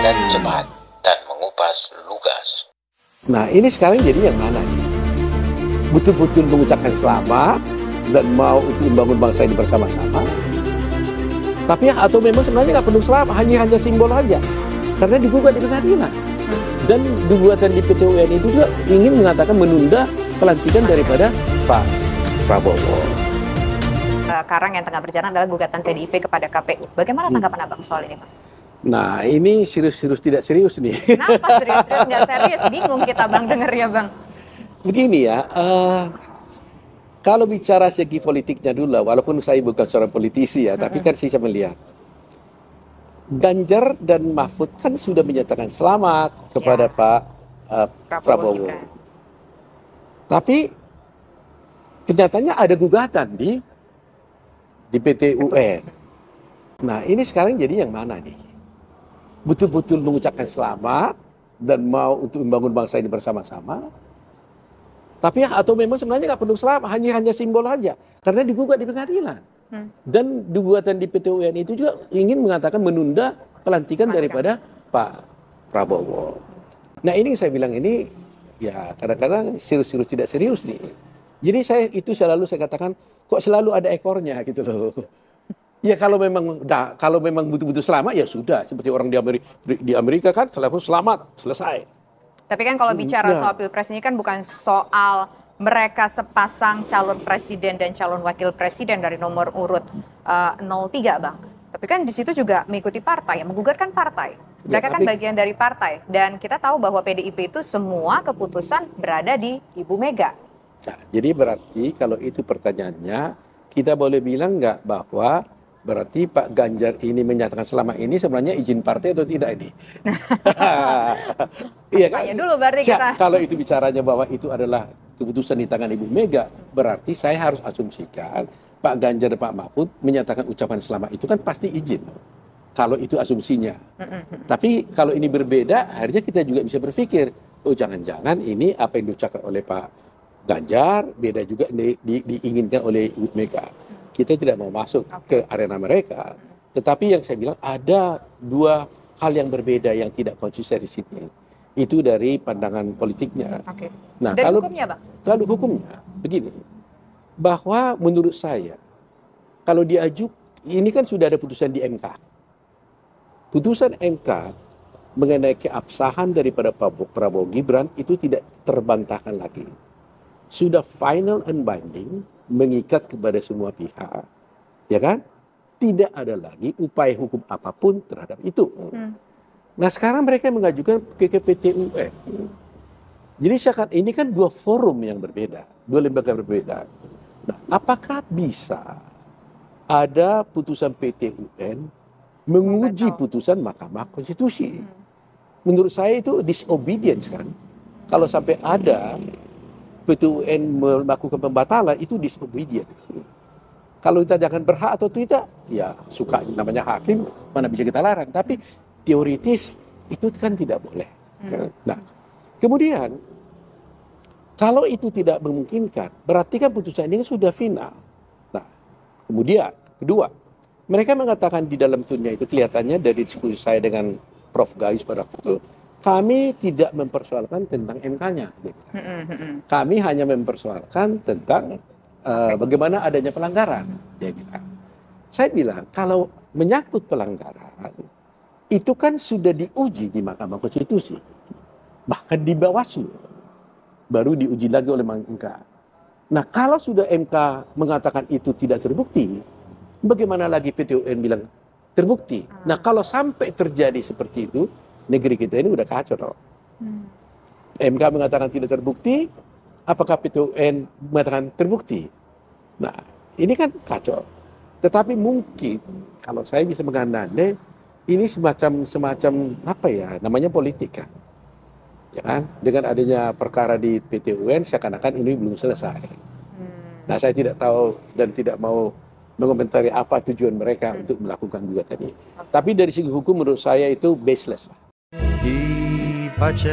padat, cepat, dan mengupas lugas. Nah, ini sekarang jadi yang mana nih? Betul-betul mengucapkan selamat dan mau untuk membangun bangsa ini bersama-sama. Tapi atau memang sebenarnya nggak perlu selamat, hanya simbol aja. Karena digugat di pengadilan. Dan gugatan di PT UN itu juga ingin mengatakan menunda pelantikan daripada Pak Prabowo. Sekarang yang tengah berjalan adalah gugatan PDIP kepada KPU. Bagaimana tanggapan Abang soal ini, Bang? Nah, ini serius-serius tidak serius nih. Kenapa serius-serius nggak serius? Bingung kita, Bang, dengernya, Bang. Begini ya, kalau bicara segi politiknya dulu, walaupun saya bukan seorang politisi ya, tapi kan saya melihat Ganjar dan Mahfud kan sudah menyatakan selamat kepada Pak Prabowo. Tapi kenyataannya ada gugatan di PT UN. Nah, ini sekarang jadi yang mana nih? Betul-betul mengucapkan selamat dan mau untuk membangun bangsa ini bersama-sama. Tapi atau memang sebenarnya nggak perlu selamat, hanya simbol aja. Karena digugat di pengadilan. Dan gugatan di PT UN itu juga ingin mengatakan menunda pelantikan daripada Pak Prabowo. Nah, ini saya bilang ini ya kadang-kadang serius-serius tidak serius nih. Jadi selalu saya katakan kok selalu ada ekornya gitu loh. Ya kalau memang betul-betul selamat ya sudah, seperti orang di Amerika kan selamat selesai. Tapi kan kalau bicara soal Pilpres ini kan bukan soal mereka sepasang calon presiden dan calon wakil presiden dari nomor urut 03, Bang. Tapi kan di situ juga mengikuti partai, yang menggugatkan partai. Mereka kan bagian dari partai. Dan kita tahu bahwa PDIP itu semua keputusan berada di Ibu Mega. Nah, jadi berarti kalau itu pertanyaannya, kita boleh bilang nggak bahwa berarti Pak Ganjar ini menyatakan selama ini sebenarnya izin partai atau tidak ini? Iya kan? Tanya dulu berarti kita. Kalau itu bicaranya bahwa itu adalah keputusan di tangan Ibu Mega, berarti saya harus asumsikan Pak Ganjar dan Pak Mahfud menyatakan ucapan selamat itu kan pasti izin. Kalau itu asumsinya. Tapi kalau ini berbeda, akhirnya kita juga bisa berpikir, oh jangan-jangan ini apa yang diucapkan oleh Pak Ganjar, beda juga diinginkan oleh Ibu Mega. Kita tidak mau masuk ke arena mereka. Tetapi yang saya bilang ada dua hal yang berbeda yang tidak konsisten di sini. Itu dari pandangan politiknya. Nah, dari hukumnya, Bang? Kalau hukumnya, begini. Bahwa menurut saya, kalau ini kan sudah ada putusan di MK. Putusan MK mengenai keabsahan daripada Prabowo Gibran itu tidak terbantahkan lagi. Sudah final and binding, mengikat kepada semua pihak, ya kan? Tidak ada lagi upaya hukum apapun terhadap itu. Nah, sekarang mereka mengajukan ke PT UN. Jadi ini kan dua forum yang berbeda, dua lembaga berbeda. Nah, apakah bisa ada putusan PT UN menguji putusan Mahkamah Konstitusi? Menurut saya itu disobedience kan. Kalau sampai ada PT UN melakukan pembatalan itu disobedience. Kalau kita jangan berhak atau tidak, ya suka namanya hakim, mana bisa kita larang. Tapi teoritis itu kan tidak boleh. Nah, kemudian kalau itu tidak memungkinkan, berarti kan putusan ini sudah final. Nah, kemudian kedua, mereka mengatakan di dalam tunnya itu kelihatannya dari diskusi saya dengan Prof. Gayus pada waktu itu, kami tidak mempersoalkan tentang MK-nya. Kami hanya mempersoalkan tentang bagaimana adanya pelanggaran. Dia bilang. Saya bilang, kalau menyangkut pelanggaran, itu kan sudah diuji di Mahkamah Konstitusi. Bahkan di Bawaslu. Baru diuji lagi oleh MK. Nah, kalau sudah MK mengatakan itu tidak terbukti, bagaimana lagi PT UN bilang terbukti? Nah, kalau sampai terjadi seperti itu, negeri kita ini udah kacau dong. MK mengatakan tidak terbukti, apakah PT UN mengatakan terbukti? Nah, ini kan kacau. Tetapi mungkin kalau saya bisa mengandai, ini semacam apa ya, namanya politik kan. Ya kan? Dengan adanya perkara di PT UN, seakan-akan ini belum selesai. Nah, saya tidak tahu dan tidak mau mengomentari apa tujuan mereka untuk melakukan gugatan ini. Tapi dari segi hukum menurut saya itu baseless lah. I pace